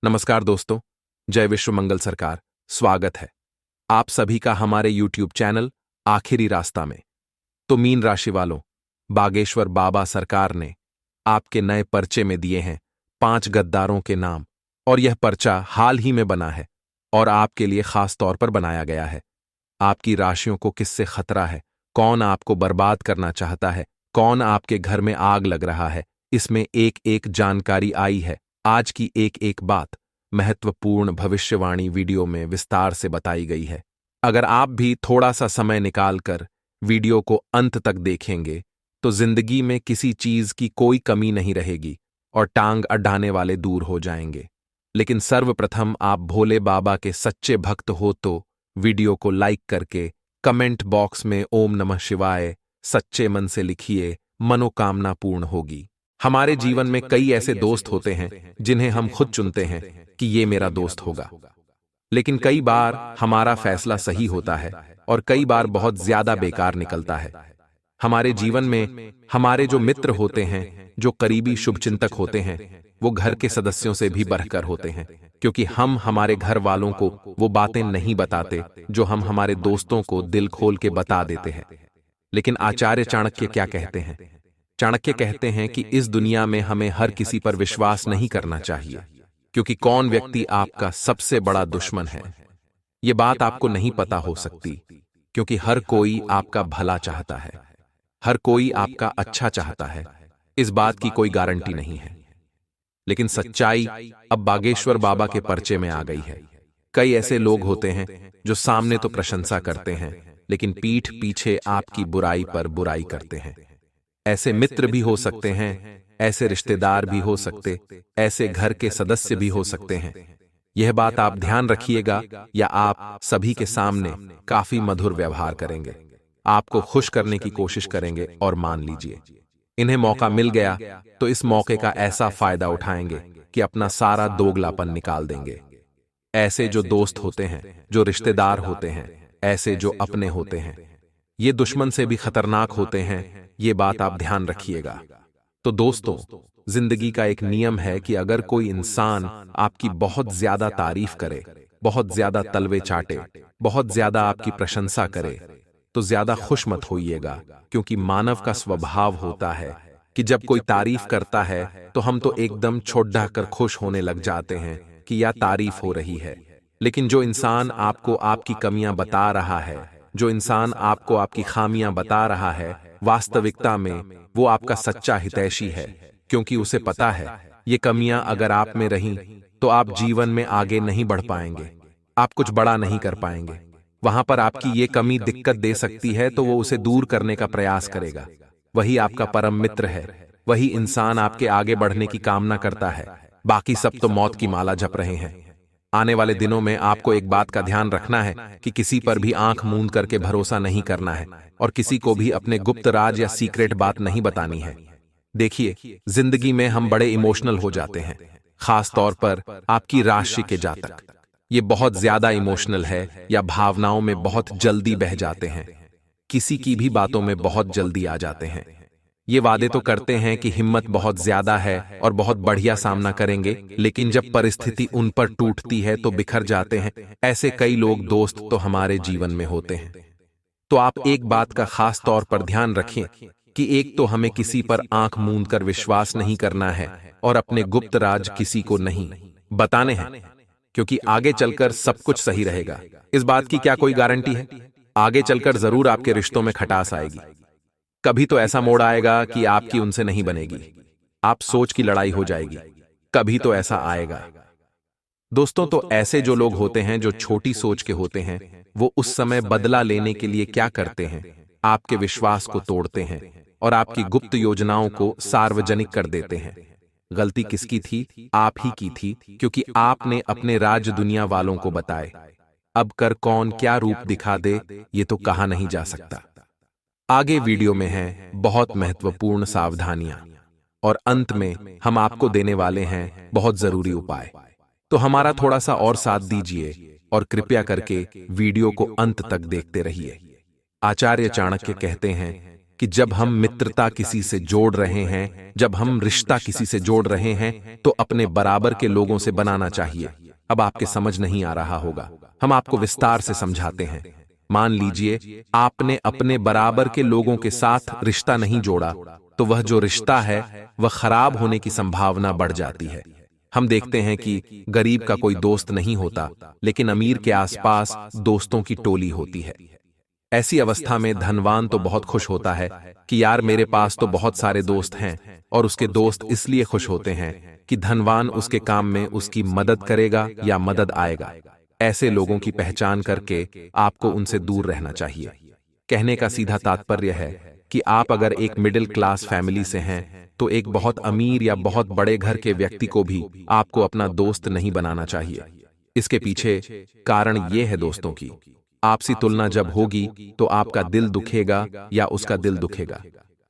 नमस्कार दोस्तों, जय विश्व मंगल सरकार। स्वागत है आप सभी का हमारे YouTube चैनल आखिरी रास्ता में। तो मीन राशि वालों, बागेश्वर बाबा सरकार ने आपके नए पर्चे में दिए हैं 5 गद्दारों के नाम, और यह पर्चा हाल ही में बना है और आपके लिए खास तौर पर बनाया गया है। आपकी राशियों को किससे खतरा है, कौन आपको बर्बाद करना चाहता है, कौन आपके घर में आग लग रहा है, इसमें एक एक जानकारी आई है। आज की एक एक बात महत्वपूर्ण भविष्यवाणी वीडियो में विस्तार से बताई गई है। अगर आप भी थोड़ा सा समय निकालकर वीडियो को अंत तक देखेंगे तो जिंदगी में किसी चीज की कोई कमी नहीं रहेगी और टांग अड्डाने वाले दूर हो जाएंगे। लेकिन सर्वप्रथम आप भोले बाबा के सच्चे भक्त हो तो वीडियो को लाइक करके कमेंट बॉक्स में ओम नमः शिवाय सच्चे मन से लिखिए, मनोकामना पूर्ण होगी। हमारे जीवन में कई ऐसे दोस्त होते हैं जिन्हें हम खुद चुनते हैं कि ये मेरा दोस्त होगा, लेकिन कई बार हमारा फैसला सही होता है और कई बार बहुत ज्यादा बेकार निकलता है। हमारे जीवन में हमारे जो मित्र होते हैं, जो करीबी शुभचिंतक होते हैं, वो घर के सदस्यों से भी बढ़कर होते हैं, क्योंकि हम हमारे घर वालों को वो बातें नहीं बताते जो हम हमारे दोस्तों को दिल खोल के बता देते हैं। लेकिन आचार्य चाणक्य क्या कहते हैं? चाणक्य कहते हैं कि इस दुनिया में हमें हर किसी पर विश्वास नहीं करना चाहिए, क्योंकि कौन व्यक्ति आपका सबसे बड़ा दुश्मन है ये बात आपको नहीं पता हो सकती, क्योंकि हर कोई आपका भला चाहता है, हर कोई आपका अच्छा चाहता है, इस बात की कोई गारंटी नहीं है। लेकिन सच्चाई अब बागेश्वर बाबा के पर्चे में आ गई है। कई ऐसे लोग होते हैं जो सामने तो प्रशंसा करते हैं, लेकिन पीठ पीछे आपकी बुराई पर बुराई करते हैं। ऐसे मित्र भी हो सकते हैं, ऐसे रिश्तेदार भी हो सकते, ऐसे घर के सदस्य भी हो सकते हैं। यह बात आप ध्यान रखिएगा, या आप सभी के सामने काफी मधुर व्यवहार करेंगे, आपको खुश करने की कोशिश करेंगे, और मान लीजिए इन्हें मौका मिल गया तो इस मौके का ऐसा फायदा उठाएंगे कि अपना सारा दोगलापन निकाल देंगे। ऐसे जो दोस्त होते हैं, जो रिश्तेदार होते हैं, ऐसे जो अपने होते हैं, ये दुश्मन से भी खतरनाक होते हैं, ये बात आप ध्यान रखिएगा। तो दोस्तों, जिंदगी का एक नियम है कि अगर कोई इंसान आपकी बहुत ज्यादा तारीफ करे, बहुत ज्यादा तलवे चाटे, बहुत ज्यादा आपकी प्रशंसा करे, तो ज्यादा खुश मत होइएगा, क्योंकि मानव का स्वभाव होता है कि जब कोई तारीफ करता है तो हम तो एकदम छोड़ कर खुश होने लग जाते हैं कि यह तारीफ हो रही है। लेकिन जो इंसान आपको आपकी कमियां बता रहा है, जो इंसान आपको आपकी खामियां बता रहा है, वास्तविकता में वो आपका सच्चा हितैषी है, क्योंकि उसे पता है ये कमियां अगर आप में रहीं तो आप जीवन में आगे नहीं बढ़ पाएंगे, आप कुछ बड़ा नहीं कर पाएंगे। वहां पर आपकी ये कमी दिक्कत दे सकती है तो वो उसे दूर करने का प्रयास करेगा। वही आपका परम मित्र है, वही इंसान आपके आगे बढ़ने की कामना करता है। बाकी सब तो मौत की माला जप रहे हैं। आने वाले दिनों में आपको एक बात का ध्यान रखना है कि किसी पर भी आंख मूंद करके भरोसा नहीं करना है, और किसी को भी अपने गुप्त राज या सीक्रेट बात नहीं बतानी है। देखिए, जिंदगी में हम बड़े इमोशनल हो जाते हैं, खास तौर पर आपकी राशि के जातक। ये बहुत ज्यादा इमोशनल है, या भावनाओं में बहुत जल्दी बह जाते हैं, किसी की भी बातों में बहुत जल्दी आ जाते हैं। ये वादे तो करते हैं कि हिम्मत बहुत ज्यादा है और बहुत बढ़िया सामना करेंगे, लेकिन जब परिस्थिति उन पर टूटती है तो बिखर जाते हैं। ऐसे कई लोग दोस्त तो हमारे जीवन में होते हैं। तो आप एक बात का खास तौर पर ध्यान रखें कि एक तो हमें किसी पर आंख मूंद कर विश्वास नहीं करना है, और अपने गुप्त राज किसी को नहीं बताने हैं, क्योंकि आगे चलकर सब कुछ सही रहेगा। इस बात की क्या कोई गारंटी है? आगे चलकर जरूर आपके रिश्तों में खटास आएगी। कभी तो ऐसा मोड़ आएगा कि आपकी उनसे नहीं बनेगी, आप सोच की लड़ाई हो जाएगी, कभी तो ऐसा आएगा। दोस्तों, तो ऐसे जो लोग होते हैं जो छोटी सोच के होते हैं, वो उस समय बदला लेने के लिए क्या करते हैं? आपके विश्वास को तोड़ते हैं और आपकी गुप्त योजनाओं को सार्वजनिक कर देते हैं। गलती किसकी थी? आप ही की थी, क्योंकि आपने अपने राज दुनिया वालों को बताए। अब कर कौन क्या रूप दिखा दे, ये तो कहा नहीं जा सकता। आगे वीडियो में है बहुत महत्वपूर्ण सावधानियां, और अंत में हम आपको देने वाले हैं बहुत जरूरी उपाय। तो हमारा थोड़ा सा और साथ दीजिए और कृपया करके वीडियो को अंत तक देखते रहिए। आचार्य चाणक्य कहते हैं कि जब हम मित्रता किसी से जोड़ रहे हैं, जब हम रिश्ता किसी से जोड़ रहे हैं, तो अपने बराबर के लोगों से बनाना चाहिए। अब आपके समझ नहीं आ रहा होगा, हम आपको विस्तार से समझाते हैं। मान लीजिए आपने अपने बराबर के लोगों के साथ रिश्ता नहीं जोड़ा, तो वह जो रिश्ता है वह खराब होने की संभावना बढ़ जाती है। हम देखते हैं कि गरीब का कोई दोस्त नहीं होता, लेकिन अमीर के आसपास दोस्तों की टोली होती है। ऐसी अवस्था में धनवान तो बहुत खुश होता है कि यार मेरे पास तो बहुत सारे दोस्त हैं, और उसके दोस्त इसलिए खुश होते हैं कि धनवान उसके काम में उसकी मदद करेगा या मदद आएगा। ऐसे लोगों की पहचान करके आपको उनसे दूर रहना चाहिए। कहने का सीधा तात्पर्य है कि आप अगर एक मिडिल क्लास फैमिली से हैं, तो एक बहुत अमीर या बहुत बड़े घर के व्यक्ति को भी आपको अपना दोस्त नहीं बनाना चाहिए। इसके पीछे कारण ये है दोस्तों की आपसी तुलना जब होगी तो आपका दिल दुखेगा या उसका दिल दुखेगा।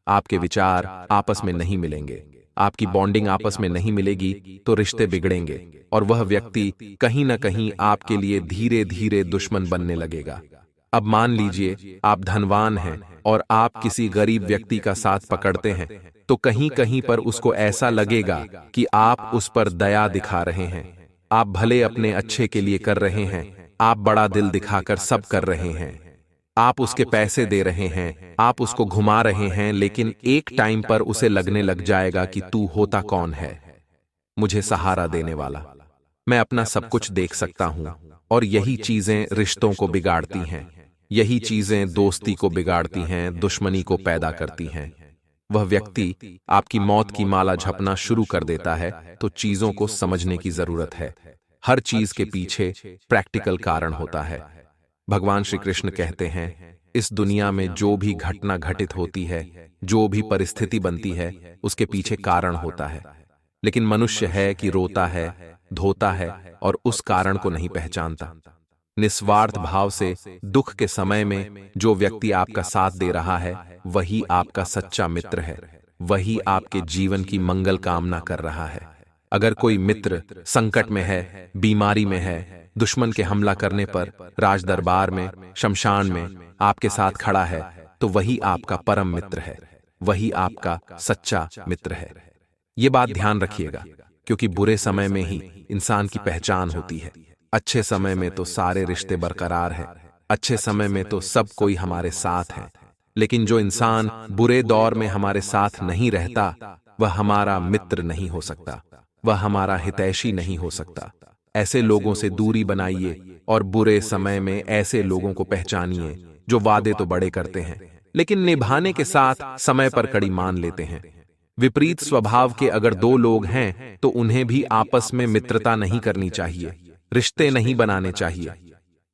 आपके विचार आपस में नहीं मिलेंगे, आपकी बॉन्डिंग आपस में नहीं मिलेगी, तो रिश्ते बिगड़ेंगे और वह व्यक्ति कहीं ना कहीं आपके लिए धीरे धीरे दुश्मन बनने लगेगा। अब मान लीजिए आप धनवान हैं और आप किसी गरीब व्यक्ति का साथ पकड़ते हैं, तो कहीं कहीं पर उसको ऐसा लगेगा कि आप उस पर दया दिखा रहे हैं। आप भले अपने अच्छे के लिए कर रहे हैं, आप बड़ा दिल दिखाकर सब कर रहे हैं, आप उसके पैसे दे रहे हैं, आप उसको घुमा रहे हैं, लेकिन एक टाइम पर उसे लगने लग जाएगा कि तू होता कौन है, मुझे सहारा देने वाला, मैं अपना सब कुछ देख सकता हूं। और यही चीजें रिश्तों को बिगाड़ती हैं, यही चीजें दोस्ती को बिगाड़ती हैं, दुश्मनी को पैदा करती हैं। वह व्यक्ति आपकी मौत की माला झपना शुरू कर देता है, तो चीजों को समझने की जरूरत है। हर चीज के पीछे प्रैक्टिकल कारण होता है। भगवान श्री कृष्ण कहते हैं, इस दुनिया में जो भी घटना घटित होती है, जो भी परिस्थिति बनती है, उसके पीछे कारण होता है। लेकिन मनुष्य है कि रोता है, धोता है और उस कारण को नहीं पहचानता। निस्वार्थ भाव से दुख के समय में जो व्यक्ति आपका साथ दे रहा है, वही आपका सच्चा मित्र है, वही आपके जीवन की मंगल कामना कर रहा है। अगर कोई मित्र संकट में है, बीमारी में है, दुश्मन के हमला करने पर राज दरबार में, शमशान में आपके साथ खड़ा है, तो वही आपका परम मित्र है, वही आपका सच्चा मित्र है। ये बात ध्यान रखिएगा, क्योंकि बुरे समय में ही इंसान की पहचान होती है। अच्छे समय में तो सारे रिश्ते बरकरार हैं, अच्छे समय में तो सब कोई हमारे साथ है, लेकिन जो इंसान बुरे दौर में हमारे साथ नहीं रहता, वह हमारा मित्र नहीं हो सकता, वह हमारा हितैषी नहीं हो सकता। ऐसे लोगों से दूरी बनाइए और बुरे समय में ऐसे लोगों को पहचानिए जो वादे तो बड़े करते हैं, लेकिन निभाने के साथ समय पर कड़ी मान लेते हैं। विपरीत स्वभाव के अगर दो लोग हैं, तो उन्हें भी आपस में मित्रता नहीं करनी चाहिए, रिश्ते नहीं बनाने चाहिए।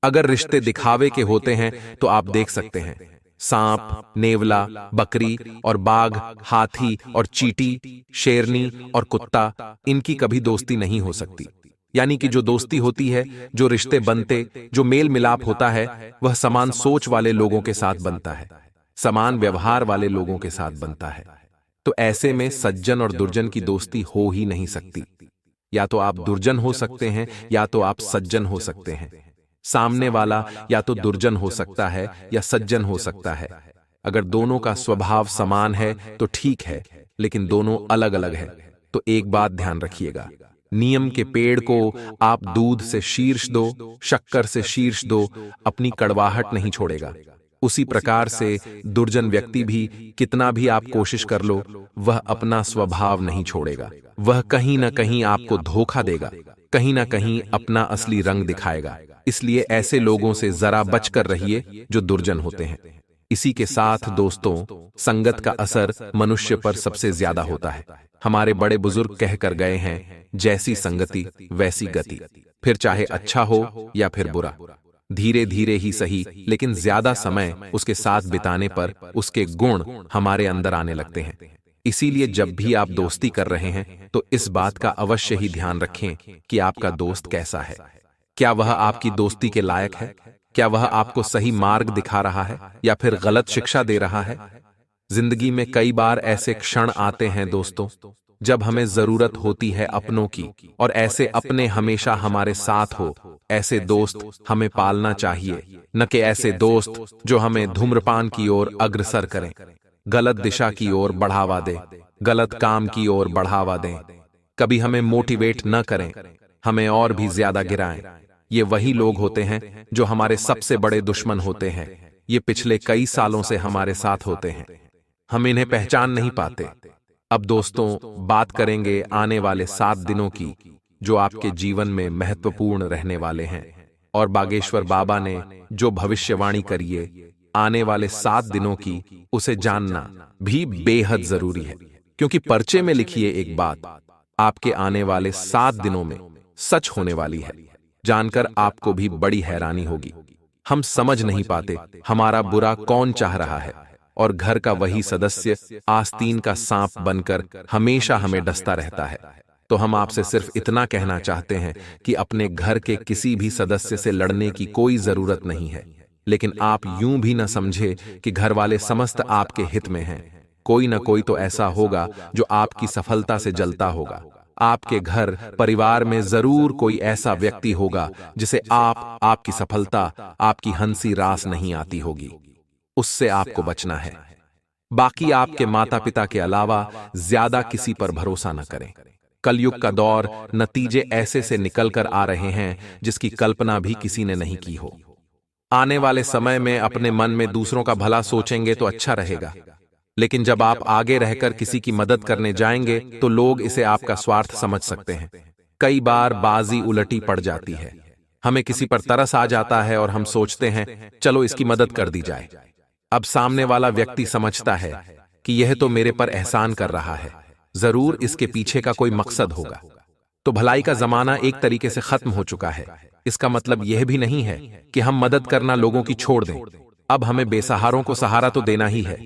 अगर रिश्ते दिखावे के होते हैं तो आप देख सकते हैं, सांप, नेवला, बकरी और बाघ, हाथी और चींटी, शेरनी और कुत्ता, इनकी कभी दोस्ती नहीं हो सकती। यानी कि जो दोस्ती होती है, जो रिश्ते बनते, जो मेल मिलाप होता है, वह समान सोच वाले लोगों के साथ बनता है, समान व्यवहार वाले लोगों के साथ बनता है। तो ऐसे में सज्जन और दुर्जन की दोस्ती हो ही नहीं सकती। या तो आप दुर्जन हो सकते हैं या तो आप सज्जन हो सकते हैं। सामने वाला या तो दुर्जन हो सकता है या सज्जन हो सकता है। अगर दोनों का स्वभाव समान है तो ठीक है, लेकिन दोनों अलग अलग है तो एक बात ध्यान रखिएगा, नियम के पेड़ को आप दूध से शीर्ष दो, शक्कर से शीर्ष दो, अपनी कड़वाहट नहीं छोड़ेगा। उसी प्रकार से दुर्जन व्यक्ति भी कितना भी आप कोशिश कर लो, वह अपना स्वभाव नहीं छोड़ेगा, वह कहीं ना कहीं आपको धोखा देगा, कहीं ना कहीं अपना असली रंग दिखाएगा। इसलिए ऐसे लोगों से जरा बचकर रहिए जो दुर्जन होते हैं। इसी के साथ दोस्तों, संगत का असर मनुष्य पर सबसे ज्यादा होता है। हमारे बड़े बुजुर्ग कह कर गए हैं, जैसी संगति वैसी गति। फिर चाहे अच्छा हो या फिर बुरा, धीरे धीरे ही सही, लेकिन ज्यादा समय उसके साथ बिताने पर उसके गुण हमारे अंदर आने लगते हैं। इसीलिए जब भी आप दोस्ती कर रहे हैं तो इस बात का अवश्य ही ध्यान रखें कि आपका दोस्त कैसा है। क्या वह आपकी दोस्ती के लायक है? क्या वह आपको सही मार्ग दिखा रहा है या फिर गलत शिक्षा दे रहा है? जिंदगी में कई बार ऐसे क्षण आते हैं दोस्तों, जब हमें जरूरत होती है अपनों की, और ऐसे अपने हमेशा हमारे साथ हो। ऐसे दोस्त हमें पालना चाहिए, न कि ऐसे दोस्त जो हमें धूम्रपान की ओर अग्रसर करें। गलत दिशा की ओर बढ़ावा दें, गलत काम की ओर बढ़ावा दें। कभी हमें मोटिवेट न करें, हमें और भी ज्यादा गिराएं। ये वही लोग होते हैं जो हमारे सबसे बड़े दुश्मन होते हैं। ये पिछले कई सालों से हमारे साथ होते हैं, हम इन्हें पहचान नहीं पाते। अब दोस्तों, बात करेंगे आने वाले 7 दिनों की, जो आपके जीवन में महत्वपूर्ण रहने वाले हैं। और बागेश्वर बाबा ने जो भविष्यवाणी करी है आने वाले 7 दिनों की, उसे जानना भी बेहद जरूरी है। क्योंकि पर्चे में लिखी है एक बात, आपके आने वाले 7 दिनों में सच होने वाली है। जानकर आपको भी बड़ी हैरानी होगी। हम समझ नहीं पाते हमारा बुरा कौन चाह रहा है, और घर का वही सदस्य आस्तीन का सांप बनकर हमेशा हमें डसता रहता है। तो हम आपसे सिर्फ इतना कहना चाहते हैं कि अपने घर के किसी भी सदस्य से लड़ने की कोई जरूरत नहीं है। लेकिन आप यूं भी न समझे कि घर वाले समस्त आपके हित में हैं। कोई न कोई तो ऐसा होगा जो आपकी सफलता से जलता होगा। आपके घर परिवार में जरूर कोई ऐसा व्यक्ति होगा जिसे आपकी सफलता, आपकी हंसी रास नहीं आती होगी। उससे आपको बचना है। बाकी आपके माता पिता के अलावा ज्यादा किसी पर भरोसा न करें। कलयुग का दौर, नतीजे ऐसे से निकल कर आ रहे हैं जिसकी कल्पना भी किसी ने नहीं की हो। आने वाले समय में अपने मन में दूसरों का भला सोचेंगे तो अच्छा रहेगा, लेकिन जब आप आगे रहकर किसी की मदद करने जाएंगे तो लोग इसे आपका स्वार्थ समझ सकते हैं। कई बार बाजी उलटी पड़ जाती है। हमें किसी पर तरस आ जाता है और हम सोचते हैं चलो इसकी मदद कर दी जाए। अब सामने वाला व्यक्ति समझता है कि यह तो मेरे पर एहसान कर रहा है, जरूर इसके पीछे का कोई मकसद होगा। तो भलाई का जमाना एक तरीके से खत्म हो चुका है। इसका मतलब यह भी नहीं है कि हम मदद करना लोगों की छोड़ दें। अब हमें बेसहारों को सहारा तो देना ही है।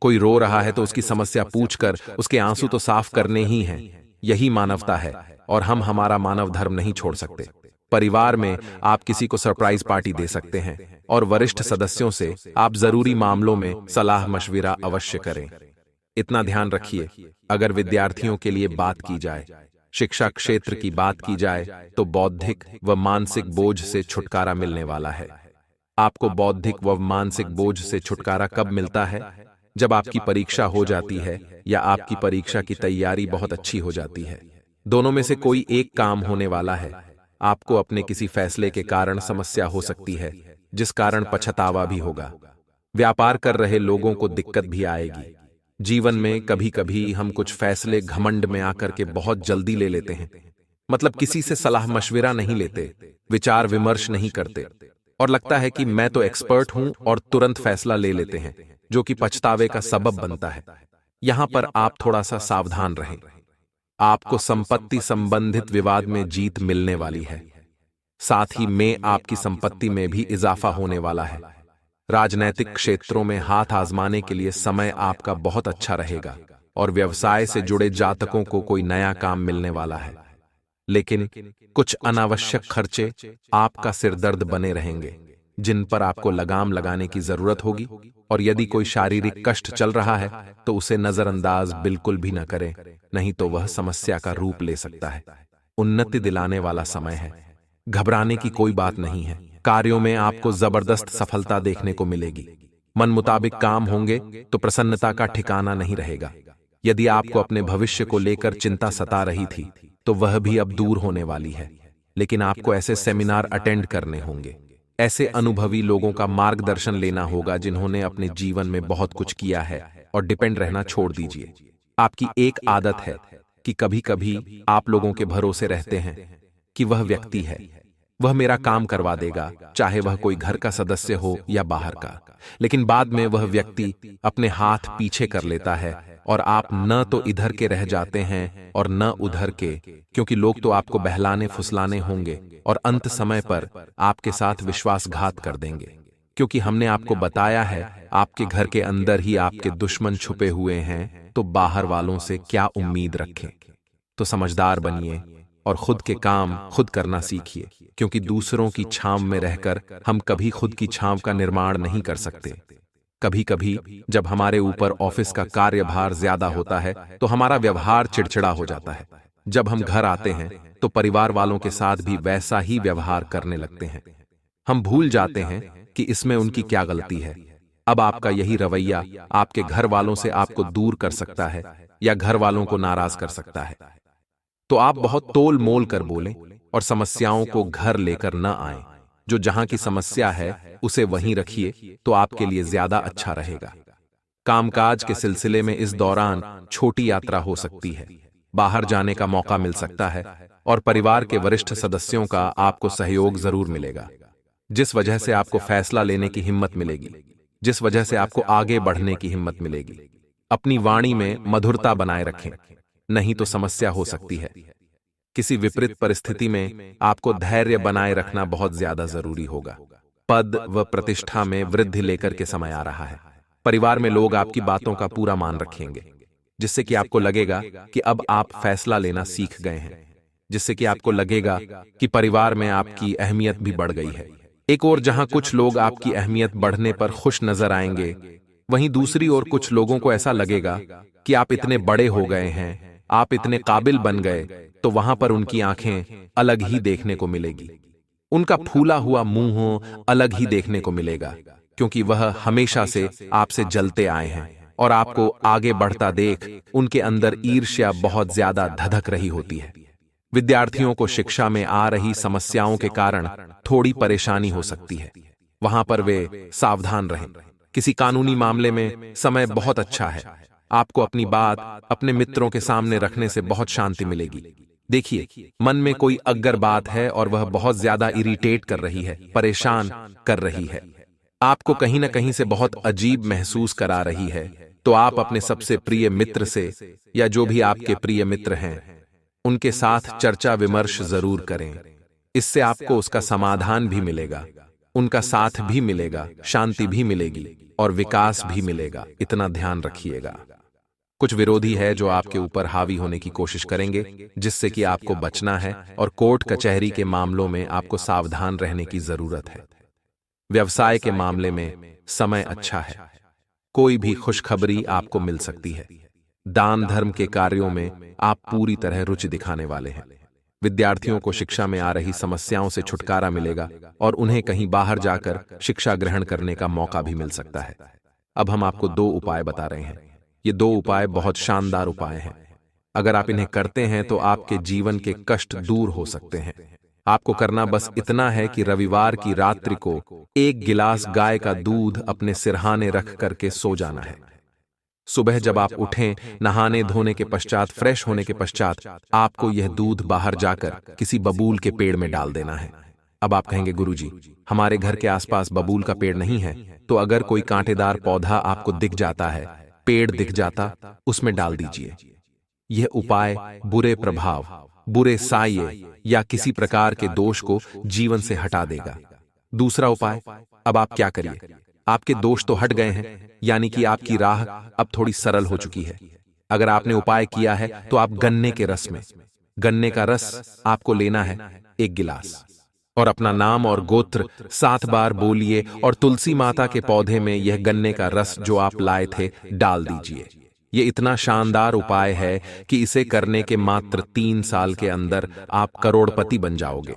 कोई रो रहा है तो उसकी समस्या पूछकर उसके आंसू तो साफ करने ही हैं। यही मानवता है, और हम हमारा मानव धर्म नहीं छोड़ सकते। परिवार में आप किसी को सरप्राइज पार्टी दे सकते हैं, और वरिष्ठ सदस्यों से आप जरूरी मामलों में सलाह मशविरा अवश्य करें। इतना ध्यान रखिए, अगर विद्यार्थियों के लिए बात की जाए, शिक्षा क्षेत्र की बात की जाए, तो बौद्धिक व मानसिक बोझ से छुटकारा मिलने वाला है। आपको बौद्धिक व मानसिक बोझ से छुटकारा कब मिलता है? जब आपकी परीक्षा हो जाती है या आपकी परीक्षा की तैयारी बहुत अच्छी हो जाती है। दोनों में से कोई एक काम होने वाला है। आपको अपने किसी फैसले के कारण समस्या हो सकती है, जिस कारण पछतावा भी होगा। व्यापार कर रहे लोगों को दिक्कत भी आएगी। जीवन में कभी कभी हम कुछ फैसले घमंड में आकर के बहुत जल्दी ले लेते हैं। मतलब किसी से सलाह मशविरा नहीं लेते, विचार विमर्श नहीं करते, और लगता है कि मैं तो एक्सपर्ट हूं, और तुरंत फैसला ले लेते हैं, जो कि पछतावे का सबब बनता है। यहां पर आप थोड़ा सा सावधान रहें। आपको संपत्ति संबंधित विवाद में जीत मिलने वाली है। साथ ही में आपकी संपत्ति में भी इजाफा होने वाला है। राजनैतिक क्षेत्रों में हाथ आजमाने के लिए समय आपका बहुत अच्छा रहेगा, और व्यवसाय से जुड़े जातकों को कोई नया काम मिलने वाला है। लेकिन कुछ अनावश्यक खर्चे आपका सिरदर्द बने रहेंगे, जिन पर आपको लगाम लगाने की जरूरत होगी। और यदि कोई शारीरिक कष्ट चल रहा है तो उसे नजरअंदाज बिल्कुल भी न करें, नहीं तो वह समस्या का रूप ले सकता है। उन्नति दिलाने वाला समय है, घबराने की कोई बात नहीं है। कार्यों में आपको जबरदस्त सफलता देखने को मिलेगी। मन मुताबिक काम होंगे तो प्रसन्नता का ठिकाना नहीं रहेगा। यदि आपको अपने भविष्य को लेकर चिंता सता रही थी तो वह भी अब दूर होने वाली है। लेकिन आपको ऐसे सेमिनार अटेंड करने होंगे, ऐसे अनुभवी लोगों का मार्गदर्शन लेना होगा जिन्होंने अपने जीवन में बहुत कुछ किया है, और डिपेंड रहना छोड़ दीजिए। आपकी एक आदत है कि कभी कभी आप लोगों के भरोसे रहते हैं कि वह व्यक्ति है, वह मेरा काम करवा देगा, चाहे वह कोई घर का सदस्य हो या बाहर का। लेकिन बाद में वह व्यक्ति अपने हाथ पीछे कर लेता है, और आप न तो इधर के रह जाते हैं और न उधर के, क्योंकि लोग तो आपको बहलाने फुसलाने होंगे, और अंत समय पर आपके साथ विश्वासघात कर देंगे। क्योंकि हमने आपको बताया है आपके घर के अंदर ही आपके दुश्मन छुपे हुए हैं, तो बाहर वालों से क्या उम्मीद रखें। तो समझदार बनिए और खुद के काम खुद करना सीखिए, क्योंकि दूसरों की छांव में रहकर हम कभी खुद की छांव का निर्माण नहीं कर सकते। कभी कभी जब हमारे ऊपर ऑफिस का कार्यभार ज्यादा होता है तो हमारा व्यवहार चिड़चिड़ा हो जाता है। जब हम घर आते हैं तो परिवार वालों के साथ भी वैसा ही व्यवहार करने लगते हैं। हम भूल जाते हैं कि इसमें उनकी क्या गलती है। अब आपका यही रवैया आपके घर वालों से आपको दूर कर सकता है या घर वालों को नाराज कर सकता है। तो आप बहुत तोल मोल कर बोलें और समस्याओं को घर लेकर न आएं। जो जहां की समस्या है उसे वहीं रखिए तो आपके लिए ज्यादा अच्छा रहेगा। कामकाज के सिलसिले में इस दौरान छोटी यात्रा हो सकती है, बाहर जाने का मौका मिल सकता है और परिवार के वरिष्ठ सदस्यों का आपको सहयोग जरूर मिलेगा, जिस वजह से आपको फैसला लेने की हिम्मत मिलेगी, जिस वजह से आपको आगे बढ़ने की हिम्मत मिलेगी। अपनी वाणी में मधुरता बनाए रखें, नहीं तो समस्या हो सकती है। किसी विपरीत परिस्थिति में आपको धैर्य बनाए रखना बहुत ज्यादा जरूरी होगा। पद व प्रतिष्ठा में वृद्धि लेकर के समय आ रहा है। परिवार में लोग आपकी बातों का पूरा मान रखेंगे, जिससे कि आपको लगेगा कि अब आप फैसला लेना सीख गए हैं, जिससे कि आपको लगेगा कि परिवार में आपकी अहमियत भी बढ़ गई है। एक ओर जहां कुछ लोग आपकी अहमियत बढ़ने पर खुश नजर आएंगे, वहीं दूसरी ओर कुछ लोगों को ऐसा लगेगा कि आप इतने बड़े हो गए हैं, आप इतने काबिल बन गए, तो वहां पर उनकी आंखें अलग ही देखने को मिलेगी। उनका फूला हुआ मुंह अलग ही देखने को मिलेगा, क्योंकि वह हमेशा से आपसे जलते आए हैं और आपको आगे बढ़ता देख उनके अंदर ईर्ष्या बहुत ज्यादा धधक रही होती है। विद्यार्थियों को शिक्षा में आ रही समस्याओं के कारण थोड़ी परेशानी हो सकती है, वहां पर वे सावधान रहें। किसी कानूनी मामले में समय बहुत अच्छा है। आपको अपनी बात अपने मित्रों के सामने रखने से बहुत शांति मिलेगी। देखिए, मन में कोई अग्गर बात है और वह बहुत ज्यादा इरिटेट कर रही है, परेशान कर रही है, आपको कहीं ना कहीं से बहुत अजीब महसूस करा रही है, तो आप अपने सबसे प्रिय मित्र से या जो भी आपके प्रिय मित्र हैं उनके साथ चर्चा विमर्श जरूर करें। इससे आपको उसका समाधान भी मिलेगा, उनका साथ भी मिलेगा, शांति भी मिलेगी और विकास भी मिलेगा। इतना ध्यान रखिएगा। कुछ विरोधी है जो आपके ऊपर हावी होने की कोशिश करेंगे, जिससे कि आपको बचना है और कोर्ट कचहरी के मामलों में आपको सावधान रहने की जरूरत है। व्यवसाय के मामले में समय अच्छा है, कोई भी खुशखबरी आपको मिल सकती है। दान धर्म के कार्यों में आप पूरी तरह रुचि दिखाने वाले हैं। विद्यार्थियों को शिक्षा में आ रही समस्याओं से छुटकारा मिलेगा और उन्हें कहीं बाहर जाकर शिक्षा ग्रहण करने का मौका भी मिल सकता है। अब हम आपको 2 उपाय बता रहे हैं। ये 2 उपाय बहुत शानदार उपाय हैं। अगर आप इन्हें करते हैं तो आपके जीवन के कष्ट दूर हो सकते हैं। आपको करना बस इतना है कि रविवार की रात्रि को 1 गिलास गाय का दूध अपने सिरहाने रख करके सो जाना है। सुबह जब आप उठें, नहाने धोने के पश्चात, फ्रेश होने के पश्चात, आपको यह दूध बाहर जाकर किसी बबूल के पेड़ में डाल देना है। अब आप कहेंगे, गुरुजी, हमारे घर के आसपास बबूल का पेड़ नहीं है, तो अगर कोई कांटेदार पौधा आपको दिख जाता है, पेड़ दिख जाता, उसमें डाल दीजिए। यह उपाय बुरे प्रभाव, बुरे साये या किसी प्रकार के दोष को जीवन से हटा देगा। दूसरा उपाय, अब आप क्या करिए, आपके दोष तो हट गए हैं, यानी कि आपकी राह अब थोड़ी सरल हो चुकी है। अगर आपने उपाय किया है तो आप गन्ने के रस में, गन्ने का रस आपको लेना है 1 गिलास, और अपना नाम और गोत्र 7 बार बोलिए और तुलसी माता के पौधे में यह गन्ने का रस जो आप लाए थे डाल दीजिए। यह इतना शानदार उपाय है कि इसे करने के मात्र 3 साल के अंदर आप करोड़पति बन जाओगे।